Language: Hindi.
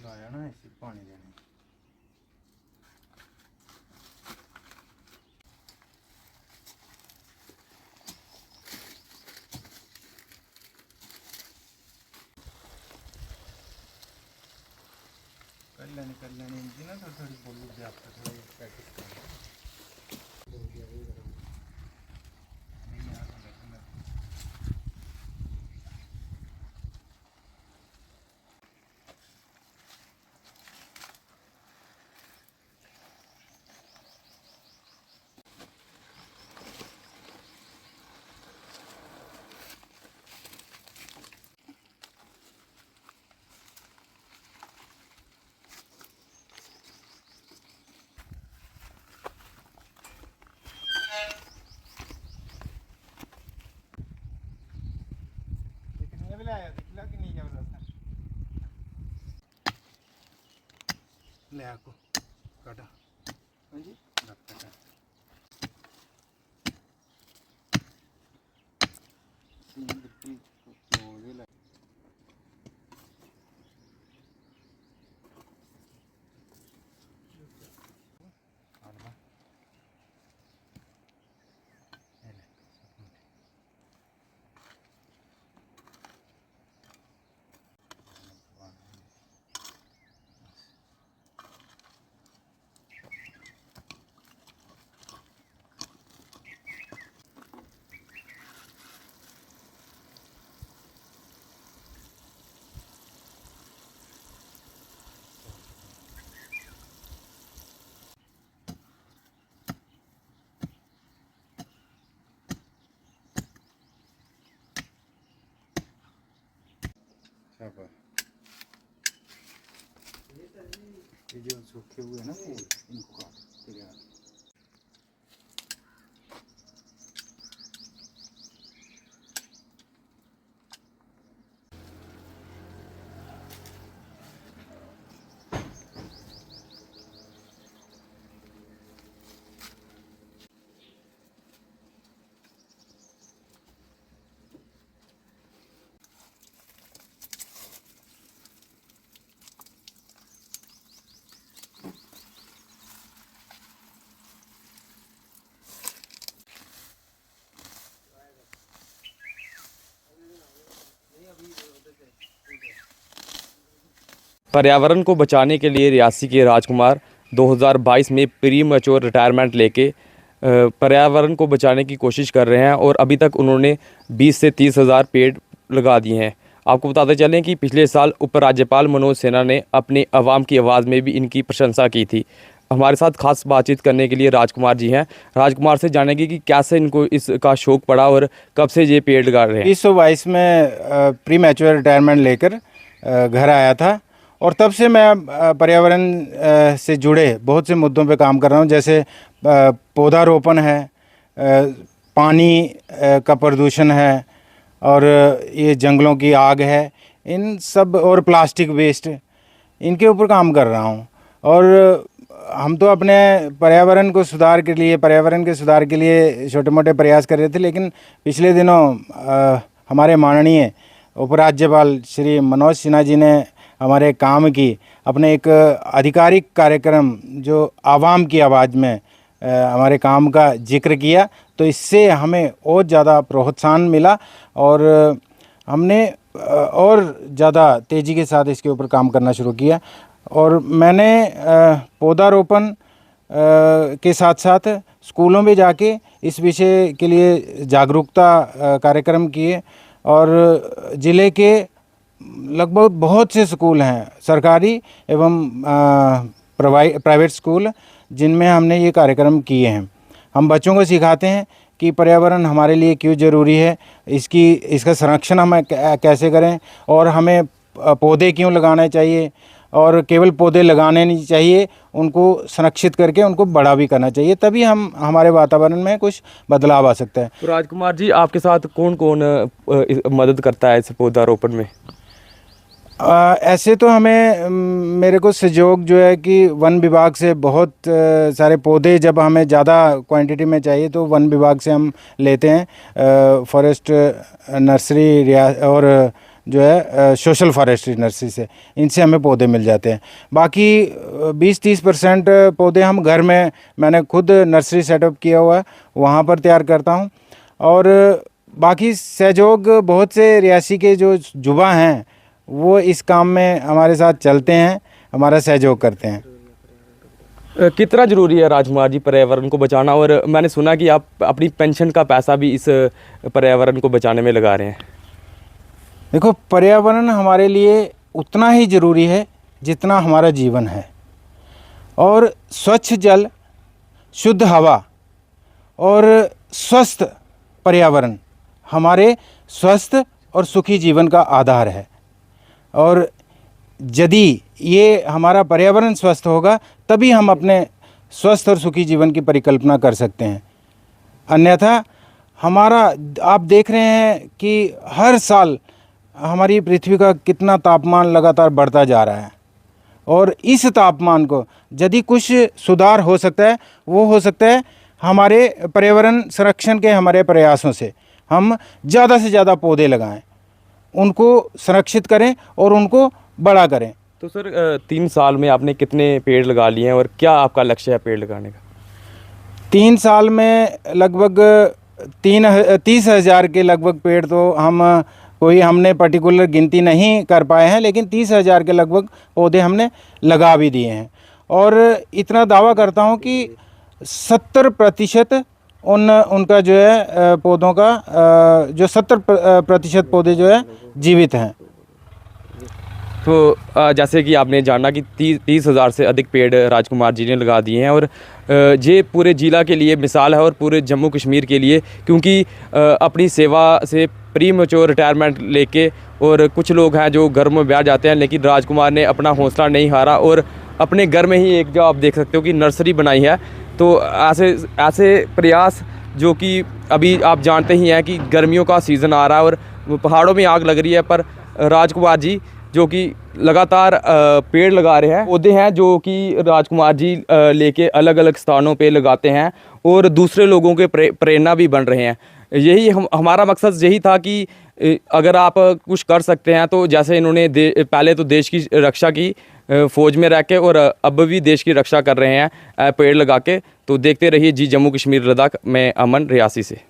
लाया ना इसी पानी देने। कर लेने इनकी ना थोड़ी थोड़ी बोली दे आपका थोड़ा प्रैक्टिस करना। ले आको काटा जी काटा ये जो सूखे हुए हैं ना फूल इनको काट ठीक है। पर्यावरण को बचाने के लिए रियासी के राजकुमार 2022 में प्री मैच्योर रिटायरमेंट लेके पर्यावरण को बचाने की कोशिश कर रहे हैं और अभी तक उन्होंने 20 से 30 हज़ार पेड़ लगा दिए हैं। आपको बताते चलें कि पिछले साल उपराज्यपाल मनोज सिन्हा ने अपनी आवाम की आवाज़ में भी इनकी प्रशंसा की थी। हमारे साथ खास बातचीत करने के लिए राजकुमार जी हैं। राजकुमार से जानेंगे कि कैसे इनको इसका शौक़ पड़ा और कब से ये पेड़ लगा रहे हैं। 2022 में प्री मैच्योर रिटायरमेंट लेकर घर आया था और तब से मैं पर्यावरण से जुड़े बहुत से मुद्दों पे काम कर रहा हूँ, जैसे पौधारोपण है, पानी का प्रदूषण है और ये जंगलों की आग है, इन सब और प्लास्टिक वेस्ट, इनके ऊपर काम कर रहा हूँ। और हम तो अपने पर्यावरण के सुधार के लिए छोटे मोटे प्रयास कर रहे थे, लेकिन पिछले दिनों हमारे माननीय उपराज्यपाल श्री मनोज सिन्हा जी ने हमारे काम की अपने एक आधिकारिक कार्यक्रम जो आवाम की आवाज़ में हमारे काम का जिक्र किया, तो इससे हमें और ज़्यादा प्रोत्साहन मिला और हमने और ज़्यादा तेज़ी के साथ इसके ऊपर काम करना शुरू किया। और मैंने पौधारोपण के साथ साथ स्कूलों में जाके इस विषय के लिए जागरूकता कार्यक्रम किए और ज़िले के लगभग बहुत से स्कूल हैं, सरकारी एवं प्राइवेट स्कूल, जिनमें हमने ये कार्यक्रम किए हैं। हम बच्चों को सिखाते हैं कि पर्यावरण हमारे लिए क्यों ज़रूरी है, इसका संरक्षण हम कैसे करें और हमें पौधे क्यों लगाने चाहिए और केवल पौधे लगाने नहीं चाहिए, उनको संरक्षित करके उनको बड़ा भी करना चाहिए, तभी हम हमारे वातावरण में कुछ बदलाव आ सकता है। तो राजकुमार जी, आपके साथ कौन कौन मदद करता है इस पौधारोपण में? ऐसे तो मेरे को सहयोग जो है कि वन विभाग से बहुत सारे पौधे जब हमें ज़्यादा क्वांटिटी में चाहिए तो वन विभाग से हम लेते हैं। फॉरेस्ट नर्सरी और जो है सोशल फॉरेस्ट्री नर्सरी से, इनसे हमें पौधे मिल जाते हैं। बाकी 20-30% पौधे हम घर में, मैंने खुद नर्सरी सेटअप किया हुआ है, वहाँ पर तैयार करता हूँ। और बाकी सहयोग बहुत से रियासी के जो युवा हैं वो इस काम में हमारे साथ चलते हैं, हमारा सहयोग करते हैं। कितना ज़रूरी है राजकुमार जी पर्यावरण को बचाना, और मैंने सुना कि आप अपनी पेंशन का पैसा भी इस पर्यावरण को बचाने में लगा रहे हैं। देखो, पर्यावरण हमारे लिए उतना ही ज़रूरी है जितना हमारा जीवन है। और स्वच्छ जल, शुद्ध हवा और स्वस्थ पर्यावरण हमारे स्वस्थ और सुखी जीवन का आधार है। और यदि ये हमारा पर्यावरण स्वस्थ होगा तभी हम अपने स्वस्थ और सुखी जीवन की परिकल्पना कर सकते हैं। अन्यथा हमारा, आप देख रहे हैं कि हर साल हमारी पृथ्वी का कितना तापमान लगातार बढ़ता जा रहा है। और इस तापमान को यदि कुछ सुधार हो सकता है, वो हो सकता है हमारे पर्यावरण संरक्षण के हमारे प्रयासों से। हम ज़्यादा से ज़्यादा पौधे लगाएं, उनको संरक्षित करें और उनको बड़ा करें। तो सर 3 साल में आपने कितने पेड़ लगा लिए हैं और क्या आपका लक्ष्य है पेड़ लगाने का? 3 साल में लगभग 30,000 के लगभग पेड़ तो हमने पर्टिकुलर गिनती नहीं कर पाए हैं, लेकिन 30,000 के लगभग पौधे हमने लगा भी दिए हैं। और इतना दावा करता हूं कि 70% उनका जो है पौधों का जो 70% पौधे जो है जीवित हैं। तो जैसे कि आपने जाना कि 30,000 से अधिक पेड़ राजकुमार जी ने लगा दिए हैं, और ये पूरे ज़िला के लिए मिसाल है और पूरे जम्मू कश्मीर के लिए, क्योंकि अपनी सेवा से प्री मैच्योर रिटायरमेंट लेके, और कुछ लोग हैं जो घर में बैठ जाते हैं, लेकिन राजकुमार ने अपना हौसला नहीं हारा और अपने घर में ही एक, जो आप देख सकते हो कि नर्सरी बनाई है। तो ऐसे प्रयास, जो कि अभी आप जानते ही हैं कि गर्मियों का सीज़न आ रहा है और पहाड़ों में आग लग रही है, पर राजकुमार जी जो कि लगातार पेड़ लगा रहे हैं, पौधे हैं जो कि राजकुमार जी लेके अलग अलग स्थानों पे लगाते हैं और दूसरे लोगों के प्रेरणा भी बन रहे हैं। यही हमारा मकसद यही था कि अगर आप कुछ कर सकते हैं, तो जैसे इन्होंने पहले तो देश की रक्षा की फ़ौज में रह के, और अब भी देश की रक्षा कर रहे हैं पेड़ लगा के। तो देखते रहिए जी जम्मू कश्मीर लद्दाख में, अमन, रियासी से।